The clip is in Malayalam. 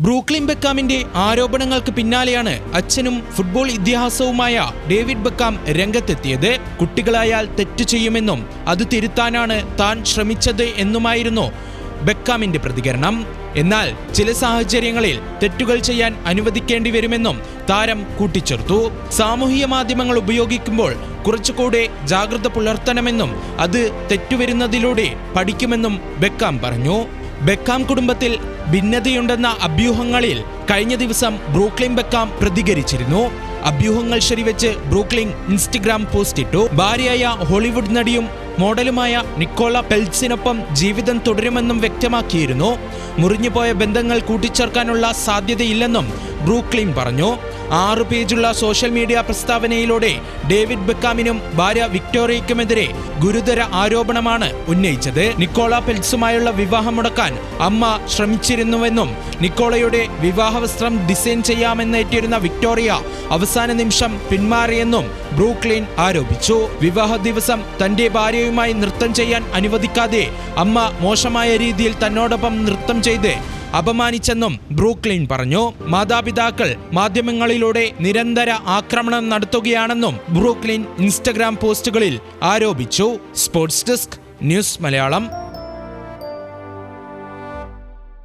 ബ്രൂക്ലിൻ ബെക്കാമിന്റെ ആരോപണങ്ങൾക്ക് പിന്നാലെയാണ് അച്ഛനും ഫുട്ബോൾ ഇതിഹാസവുമായ ഡേവിഡ് ബെക്കാം രംഗത്തെത്തിയത്. കുട്ടികളായാൽ തെറ്റ് ചെയ്യുമെന്നും അത് തിരുത്താനാണ് താൻ ശ്രമിച്ചത് എന്നുമായിരുന്നു ബെക്കാമിന്റെ പ്രതികരണം. എന്നാൽ ചില സാഹചര്യങ്ങളിൽ തെറ്റുകൾ ചെയ്യാൻ അനുവദിക്കേണ്ടി വരുമെന്നും താരം കൂട്ടിച്ചേർത്തു. സാമൂഹിക മാധ്യമങ്ങൾ ഉപയോഗിക്കുമ്പോൾ കുറച്ചുകൂടെ ജാഗ്രത പുലർത്തണമെന്നും അത് തെറ്റുവരുന്നതിലൂടെ പഠിക്കുമെന്നും ബെക്കാം പറഞ്ഞു. ബെക്കാം കുടുംബത്തിൽ ഭിന്നതയുണ്ടെന്ന അഭ്യൂഹങ്ങളിൽ കഴിഞ്ഞ ദിവസം ബ്രൂക്ലിൻ ബെക്കാം പ്രതികരിച്ചിരുന്നു. അഭ്യൂഹങ്ങൾ ശരിവെച്ച് ബ്രൂക്ലിൻ ഇൻസ്റ്റഗ്രാം പോസ്റ്റ് ഇട്ടു. ഭാര്യയായ ഹോളിവുഡ് നടിയും മോഡലുമായ നിക്കോള പെൽറ്റ്സിനൊപ്പം ജീവിതം തുടരുമെന്നും വ്യക്തമാക്കിയിരുന്നു. മുറിഞ്ഞുപോയ ബന്ധങ്ങൾ കൂട്ടിച്ചേർക്കാനുള്ള സാധ്യതയില്ലെന്നും ബ്രൂക്ലിൻ പറഞ്ഞു. 6 പേജുള്ള സോഷ്യൽ മീഡിയ പ്രസ്താവനയിലൂടെ ഡേവിഡ് ബെക്കാമിനും ഭാര്യ വിക്ടോറിയയ്ക്കുമെതിരെ ഗുരുതര ആരോപണമാണ് ഉന്നയിച്ചത്. നിക്കോള പെൽറ്റ്സുമായുള്ള വിവാഹം മുടക്കാൻ അമ്മ ശ്രമിച്ചിരുന്നുവെന്നും നിക്കോളയുടെ വിവാഹവസ്ത്രം ഡിസൈൻ ചെയ്യാമെന്നേറ്റിരുന്ന വിക്ടോറിയ അവസാന നിമിഷം പിന്മാറിയെന്നും ബ്രൂക്ലിൻ ആരോപിച്ചു. വിവാഹ ദിവസം തന്റെ ഭാര്യയുമായി നൃത്തം ചെയ്യാൻ അനുവദിക്കാതെ അമ്മ മോശമായ രീതിയിൽ തന്നോടൊപ്പം നൃത്തം ചെയ്ത് അപമാനിച്ചെന്നും ബ്രൂക്ലിൻ പറഞ്ഞു. മാതാപിതാക്കൾ മാധ്യമങ്ങളിലൂടെ നിരന്തര ആക്രമണം നടത്തുകയാണെന്നും ബ്രൂക്ലിൻ ഇൻസ്റ്റഗ്രാം പോസ്റ്റുകളിൽ ആരോപിച്ചു. Sports desk, news Malayalam.